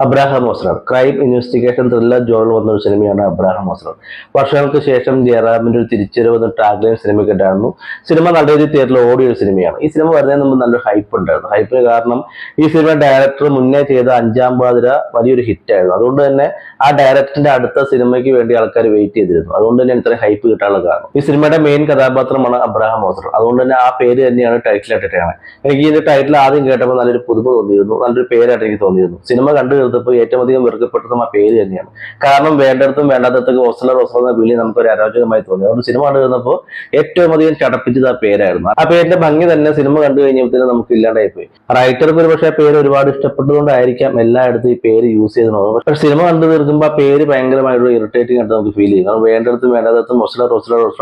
Abraham Ozler crime investigation thriller ജോണൽ വന്ന ഒരു സിനിമയാണ് അബ്രാഹാം ഓസ്ലർ. വർഷങ്ങൾക്ക് ശേഷം ജയറാമിന്റെ ഒരു തിരിച്ചുവരവ് ടാഗ്ലൈൻ സിനിമയ്ക്കിട്ടായിരുന്നു. സിനിമ നല്ല രീതിയിൽ തിയേറ്ററിൽ ഓടിയ ഒരു സിനിമയാണ്. ഈ സിനിമ വരുന്നതിന് മുമ്പ് നല്ലൊരു ഹൈപ്പ് ഉണ്ടായിരുന്നു. ഹൈപ്പിന് കാരണം ഈ സിനിമ ഡയറക്ടർ മുന്നേ ചെയ്ത അഞ്ചാം പാതിര വലിയൊരു ഹിറ്റായിരുന്നു. അതുകൊണ്ട് തന്നെ ആ ഡയറക്ടറിന്റെ അടുത്ത സിനിമയ്ക്ക് വേണ്ടി ആൾക്കാർ വെയിറ്റ് ചെയ്തിരുന്നു. അതുകൊണ്ട് തന്നെ ഇത്രയും ഹൈപ്പ് കിട്ടാനുള്ള കാരണം ഈ സിനിമയുടെ മെയിൻ കഥാപാത്രമാണ് അബ്രാഹാം ഓസ്ലർ. അതുകൊണ്ട് തന്നെ ആ പേര് തന്നെയാണ് ടൈറ്റിലായിട്ടാണ്. എനിക്ക് ഇതിന്റെ ടൈറ്റിൽ ആദ്യം കേട്ടപ്പോൾ നല്ലൊരു പുതുമ തോന്നിയിരുന്നു, നല്ലൊരു പേരായിട്ട് എനിക്ക് തോന്നിയിരുന്നു. സിനിമ കണ്ടു തീർത്തപ്പോൾ ഏറ്റവും അധികം വെറുക്കപ്പെട്ടതും ആ പേര് തന്നെയാണ്. കാരണം വേണ്ടടത്തും വേണ്ടാത്തടത്തൊക്കെ ഓസ്ലർ എന്ന വിളി നമുക്കൊരു അരോചകമായി തോന്നി. അതുകൊണ്ട് സിനിമ കണ്ടു തീർന്നപ്പോൾ ഏറ്റവും അധികം ചടപ്പിച്ചത് ആ പേരായിരുന്നു. ആ പേരിന്റെ ഭംഗി തന്നെ സിനിമ കണ്ടു കഴിഞ്ഞപ്പോഴത്തേനും നമുക്ക് ഇല്ലാണ്ടായി പോയി. റൈറ്റർക്ക് ഒരു പക്ഷേ ആ പേര് ഒരുപാട് ഇഷ്ടപ്പെട്ടതുകൊണ്ടായിരിക്കാം എല്ലായിടത്തും ഈ പേര് യൂസ് ചെയ്ത്. പക്ഷെ സിനിമ കണ്ടു തീർക്കുമ്പോൾ ആ പേര് ഭയങ്കരമായിട്ടുള്ള ഇറിറ്റേറ്റിംഗ് ആയിട്ട് നമുക്ക് ഫീൽ ചെയ്യും. കാരണം വേണ്ടടത്തും വേണ്ടാത്തടത്തും ഓസ്ലർ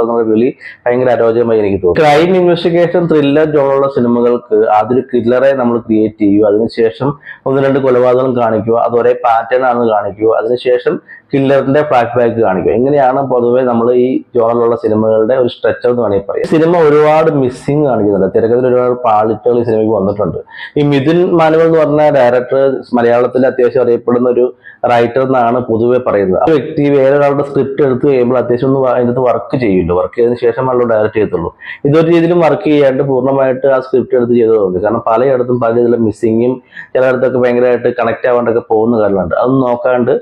എന്നുള്ള വിളി ഭയങ്കര അരോചകമായി എനിക്ക് തോന്നുന്നു. ക്രൈം ഇൻവെസ്റ്റിഗേഷൻ ത്രില്ലർ ജോണുള്ള സിനിമകൾക്ക് ആദ്യം കില്ലറെ നമ്മൾ ക്രിയേറ്റ് ചെയ്യുക, അതിനുശേഷം ഒന്ന് രണ്ട് കൊലപാതകം കാണിക്കുക, അത് ഒരേ പാറ്റേൺ ആണെന്ന് കാണിക്കുക, അതിനുശേഷം കില്ലറിന്റെ ഫ്ലാഷ് ബാക്ക് കാണിക്കുക. ഇങ്ങനെയാണ് പൊതുവെ നമ്മൾ ഈ ജോണറിലുള്ള സിനിമകളുടെ ഒരു സ്ട്രക്ചർ എന്ന് വേണമെങ്കിൽ പറയാം. സിനിമ ഒരുപാട് മിസ്സിങ് കാണിക്കുന്നുണ്ട്. തിരക്കഥയിൽ ഒരുപാട് പാളിച്ചകൾ ഈ സിനിമയ്ക്ക് വന്നിട്ടുണ്ട്. ഈ മിഥുൻ മാനുവൽ എന്ന് പറഞ്ഞ ഡയറക്ടർ മലയാളത്തിൽ അത്യാവശ്യം അറിയപ്പെടുന്ന ഒരു റൈറ്റർ എന്നാണ് പൊതുവെ പറയുന്നത്. ആ വ്യക്തി വേറൊരാളുടെ സ്ക്രിപ്റ്റ് എടുത്ത് കഴിയുമ്പോൾ അത്യാവശ്യം ഒന്ന് അതിനകത്ത് വർക്ക് ചെയ്യുള്ളൂ. വർക്ക് ചെയ്തതിനു ശേഷമല്ലോ ഡയറക്റ്റ് ചെയ്യത്തുള്ളൂ. ഇതൊരു രീതിയിലും വർക്ക് ചെയ്യാണ്ട് പൂർണ്ണമായിട്ട് ആ സ്ക്രിപ്റ്റ് എടുത്ത് ചെയ്തു തോന്നി. കാരണം പലയിടത്തും പല രീതിയിലും മിസ്സിങ്ങും ചിലയിടത്തൊക്കെ ഭയങ്കരമായിട്ട് കണക്ട് ആവാണ്ടൊക്കെ പോകുന്ന കാര്യമുണ്ട്. അതൊന്നും നോക്കാണ്ട്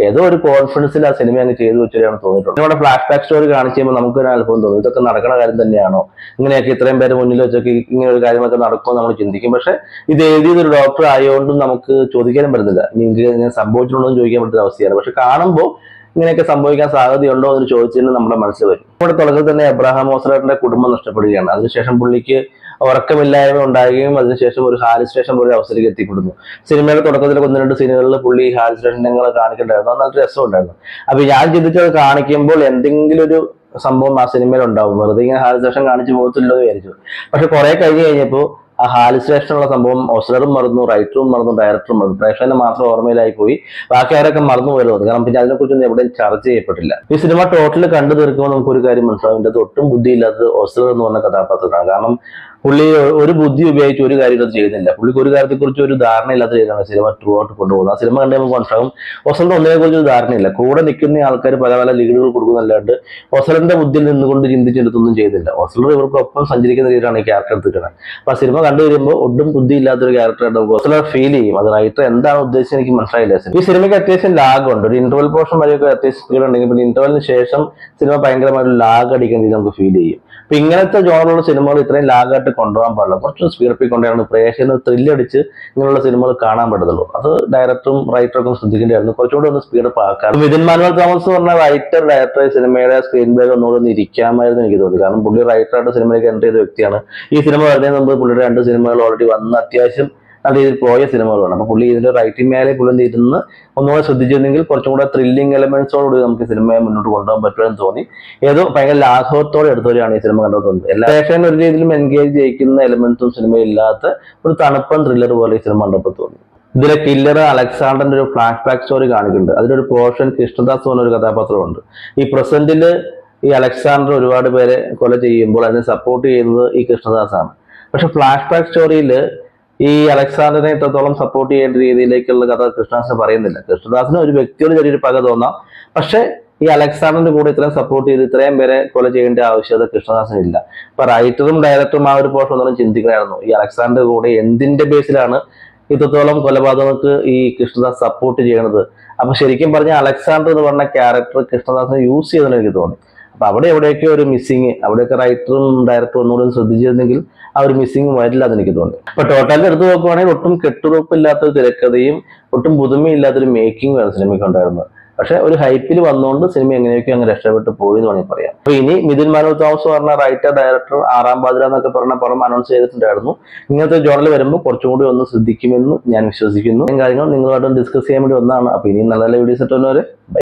ഏതോ ഒരു കോൺഫിഡൻസിൽ ആ സിനിമ അങ്ങ് ചെയ്തു വെച്ചാണ് തോന്നിയിട്ടുണ്ട്. നമ്മുടെ ഫ്ലാഷ് ബാക്ക് സ്റ്റോറി കാണിച്ചു കഴിയുമ്പോൾ നമുക്കൊരു അത്ഭുതം തോന്നും. ഇതൊക്കെ നടക്കുന്ന കാര്യം തന്നെയാണോ, ഇങ്ങനെയൊക്കെ ഇത്രയും പേര് മുന്നിൽ വെച്ചൊക്കെ ഇങ്ങനെ ഒരു കാര്യങ്ങളൊക്കെ നടക്കുമോ നമ്മൾ ചിന്തിക്കും. പക്ഷെ ഇത് എഴുതിയതൊരു ഡോക്ടർ ആയതുകൊണ്ടും നമുക്ക് ചോദിക്കാനും പറ്റുന്നില്ല. നിങ്ങൾക്ക് ഇങ്ങനെ സംഭവിച്ചിട്ടുണ്ടോ എന്ന് ചോദിക്കാൻ പറ്റുന്ന അവസ്ഥയാണ്. പക്ഷെ കാണുമ്പോൾ ഇങ്ങനെയൊക്കെ സംഭവിക്കാൻ സാധ്യതയുണ്ടോ എന്ന് ചോദിച്ചതിന് നമ്മുടെ മനസ്സിൽ വരും. നമ്മുടെ തുടക്കത്തിൽ തന്നെ അബ്രാഹാം ഓസ്ലറിന്റെ കുടുംബം നഷ്ടപ്പെടുകയാണ്. അതിനുശേഷം പുള്ളിക്ക് ഉറക്കമില്ലായ്മ ഉണ്ടാകുകയും അതിനുശേഷം ഒരു ഹാൽ സ്റ്റേഷൻ പോലെ അവസരം എത്തിപ്പെടുന്നു. സിനിമയുടെ തുടക്കത്തിൽ ഒന്ന് രണ്ട് സീനുകളിൽ പുള്ളി ഹാൽ സ്റ്റേഷനുകൾ കാണിക്കണ്ടായിരുന്നു. അത് നല്ല രസമുണ്ടായിരുന്നു. അപ്പൊ ഞാൻ ചിന്തിച്ചത് കാണിക്കുമ്പോൾ എന്തെങ്കിലും ഒരു സംഭവം ആ സിനിമയിൽ ഉണ്ടാവും. വെറുതെ ഇങ്ങനെ ഹാൽ സ്റ്റേഷൻ കാണിച്ചു പോകത്തില്ലോ എന്ന് വിചാരിച്ചു. പക്ഷെ കുറെ കഴിഞ്ഞപ്പോൾ ആ ഹാൽ സ്റ്റേഷനുള്ള സംഭവം ഓസ്ലറും മറന്നു, റൈറ്ററും മറന്നു, ഡയറക്ടറും മറന്നു. പ്രേക്ഷകന് മാത്രം ഓർമ്മയിലായി പോയി. ബാക്കി ആരൊക്കെ മറന്നു പോയത് തോന്നി. കാരണം പിന്നെ അതിനെക്കുറിച്ചൊന്നും എവിടെയും ചർച്ച ചെയ്യപ്പെട്ടില്ല. ഈ സിനിമ ടോട്ടൽ കണ്ടു തീർക്കുമ്പോൾ നമുക്കൊരു കാര്യം മനസ്സിലാവും. ഇതിന്റെ ഒട്ടും ബുദ്ധിയില്ലാത്തത് ഓസ്ലർ എന്ന് പറഞ്ഞ കഥാപാത്രമാണ്. കാരണം പുള്ളി ഒരു ബുദ്ധി ഉപയോഗിച്ച് ഒരു കാര്യം അത് ചെയ്യുന്നില്ല. പുള്ളിക്ക് ഒരു കാര്യത്തെക്കുറിച്ച് ഒരു ധാരണയില്ലാത്ത രീതിയിലാണ് സിനിമ ത്രൂ ഔട്ട് കൊണ്ടുപോകുന്നത്. ആ സിനിമ കണ്ട് നമുക്ക് മനസ്സിലാവും ഓസ്ലറിന്റെ ഒന്നിനെ കുറിച്ച് ഒരു ധാരണയില്ല. കൂടെ നിൽക്കുന്ന ആൾക്കാർ പല പല ലീഡുകൾ കൊടുക്കുന്നല്ലാണ്ട് ഓസ്ലറിന്റെ ബുദ്ധിയിൽ നിന്നുകൊണ്ട് ചിന്തിച്ചെടുത്തൊന്നും ചെയ്തില്ല. ഓസ്ലർ ഇവർക്കൊപ്പം സഞ്ചരിക്കുന്ന രീതിയിലാണ് ഈ ക്യാരക്ടർ എടുത്തിരിക്കുന്നത്. അപ്പൊ ആ സിനിമ കണ്ടു വരുമ്പോൾ ഒട്ടും ബുദ്ധി ഇല്ലാത്തൊരു ക്യാരക്ടറായിട്ട് നമുക്ക് ഓസ്ലർ ഫീൽ ചെയ്യും. അത് റൈറ്റർ എന്താണ് ഉദ്ദേശിച്ചത് എനിക്ക് മനസ്സിലായില്ല. ഈ സിനിമയ്ക്ക് അത്യാവശ്യം ലാഗ് ഉണ്ട്. ഒരു ഇന്റർവൽ പോർഷൻ വരെയൊക്കെ അത്യാവശ്യം സ്പീഡ് ഉണ്ടെങ്കിൽ പിന്നെ ഇന്റർവലിന് ശേഷം സിനിമ ഭയങ്കരമായിട്ട് ലാഗ് അടിക്കുന്ന രീതി നമുക്ക് ഫീൽ ചെയ്യും. അപ്പൊ ഇങ്ങനത്തെ ജോണറുള്ള സിനിമകൾ ഇത്രയും ലാഗായിട്ട് കൊണ്ടുപോകാൻ പാടില്ല. കുറച്ച് സ്പീഡപ്പിൽ കൊണ്ടുപോയാണ് പ്രേക്ഷകന് ത്രില്ലടിച്ച് ഇങ്ങനെയുള്ള സിനിമകൾ കാണാൻ പറ്റത്തുള്ളൂ. അത് ഡയറക്ടറും റൈറ്ററൊക്കെ ശ്രദ്ധിക്കേണ്ടതായിരുന്നു. കുറച്ചുകൂടി ഒന്ന് സ്പീഡപ്പ് ആക്കാം. മിഥുൻ മാനുവൽ തോമസ് പറഞ്ഞ റൈറ്റർ ഡയറക്ടർ സിനിമയുടെ സ്ക്രീൻ പ്ലേ ഒന്നുകൂടെ ഇരിക്കാമായിരുന്നു എനിക്ക് തോന്നി. കാരണം പുള്ളി റൈറ്ററായിട്ട് സിനിമയിലേക്ക് എൻ്റർ ചെയ്ത വ്യക്തിയാണ്. ഈ സിനിമ വരുന്നതിന് മുമ്പ് പുള്ളിയുടെ 2 സിനിമകൾ ഓൾറെഡി വന്ന് അത്യാവശ്യം നല്ല രീതിയിൽ പോയ സിനിമകളാണ്. അപ്പൊ പുള്ളി ഇതിന്റെ റൈറ്റിംഗ് മേലെ പുള്ളി ഇരുന്ന് ഒന്നുകൂടെ ശ്രദ്ധിച്ചിരുന്നെങ്കിൽ കുറച്ചും കൂടെ ത്രില്ലിംഗ് എലമെന്റ്സോടുകൂടി നമുക്ക് സിനിമയെ മുന്നോട്ട് കൊണ്ടുപോകാൻ പറ്റുമെന്ന് തോന്നി. ഏതോ ഭയങ്കര ലാഘവത്തോടെ എടുത്തവരെയാണ് ഈ സിനിമ കണ്ടുകൊണ്ടിരുന്നത്. എല്ലാ പ്രേക്ഷകനും ഒരു രീതിയിലും എൻഗേജ് ചെയ്യിക്കുന്ന എലമെന്റ്സും സിനിമയില്ലാത്ത ഒരു തണുപ്പൻ ത്രില്ലർ പോലെ ഈ സിനിമ കണ്ടപ്പോൾ തോന്നി. ഇതിലെ കില്ലർ അലക്സാണ്ടറിന്റെ ഒരു ഫ്ലാഷ് ബാക്ക് സ്റ്റോറി കാണിക്കുന്നുണ്ട്. അതിലൊരു പോർഷൻ കൃഷ്ണദാസ് പറഞ്ഞ ഒരു കഥാപാത്രമുണ്ട്. ഈ പ്രസന്റില് ഈ അലക്സാണ്ടർ ഒരുപാട് പേരെ കൊല ചെയ്യുമ്പോൾ അതിനെ സപ്പോർട്ട് ചെയ്യുന്നത് ഈ കൃഷ്ണദാസ് ആണ്. പക്ഷെ ഫ്ലാഷ് ബാക്ക് സ്റ്റോറിയിൽ ഈ അലക്സാണ്ടറിനെ എത്രത്തോളം സപ്പോർട്ട് ചെയ്യേണ്ട രീതിയിലേക്കുള്ള കഥ കൃഷ്ണദാസിന് പറയുന്നില്ല. കൃഷ്ണദാസിന് ഒരു വ്യക്തിയോട് ചെറിയൊരു പക തോന്നാം. പക്ഷെ ഈ അലക്സാണ്ടറിന്റെ കൂടെ ഇത്രയും സപ്പോർട്ട് ചെയ്ത് ഇത്രയും പേരെ കൊല ചെയ്യേണ്ട ആവശ്യകത കൃഷ്ണദാസിനില്ല. ഇപ്പൊ റൈറ്ററും ഡയറക്ടറും ആ ഒരു പോർഷൻ ഒന്നും ചിന്തിക്കണമായിരുന്നു. ഈ അലക്സാണ്ടറിന്റെ കൂടെ എന്തിന്റെ ബേസിലാണ് ഇത്രത്തോളം കൊലപാതകങ്ങൾക്ക് ഈ കൃഷ്ണദാസ് സപ്പോർട്ട് ചെയ്യണത്? അപ്പൊ ശരിക്കും പറഞ്ഞാൽ അലക്സാണ്ടർ എന്ന് പറഞ്ഞ ക്യാരക്ടർ കൃഷ്ണദാസിനെ യൂസ് ചെയ്തെന്ന് എനിക്ക് തോന്നി. അപ്പൊ എവിടെയൊക്കെ ഒരു മിസ്സിങ്, അവിടെയൊക്കെ റൈറ്ററും ഡയറക്ടറും ഒന്നുകൂടി ശ്രദ്ധിച്ചിരുന്നെങ്കിൽ ആ ഒരു മിസ്സിങ് വരില്ല എന്ന് എനിക്ക് തോന്നി. അപ്പൊ ടോട്ടലിൽ എടുത്ത് നോക്കുവാണെങ്കിൽ ഒട്ടും കെട്ടുറപ്പില്ലാത്തൊരു തിരക്കഥയും ഒട്ടും പുതുമയില്ലാത്തൊരു മേക്കിംഗ് സിനിമയ്ക്ക് ഉണ്ടായിരുന്നത്. പക്ഷെ ഒരു ഹൈപ്പിൽ വന്നുകൊണ്ട് സിനിമ എങ്ങനെയൊക്കെ അങ്ങ് രക്ഷപ്പെട്ടു പോയി എന്ന് വേണമെങ്കിൽ പറയാം. അപ്പൊ ഇനി മിഥുൻ മാനുവൽ തോമസ് പറഞ്ഞ റൈറ്റർ ഡയറക്ടർ ആറാം പാതിര എന്നൊക്കെ പറഞ്ഞ പടം അനൗൺസ് ചെയ്തിട്ടുണ്ടായിരുന്നു. ഇങ്ങനത്തെ ജോണൽ വരുമ്പോൾ കുറച്ചും കൂടി ഒന്ന് ശ്രദ്ധിക്കുമെന്ന് ഞാൻ വിശ്വസിക്കുന്നു. കാര്യങ്ങൾ നിങ്ങളുമായിട്ട് ഡിസ്കസ് ചെയ്യാൻ വേണ്ടി ഒന്നാണ്. അപ്പൊ ഇനി നല്ല നല്ല വീഡിയോസ് ഇട്ടുള്ളവരെ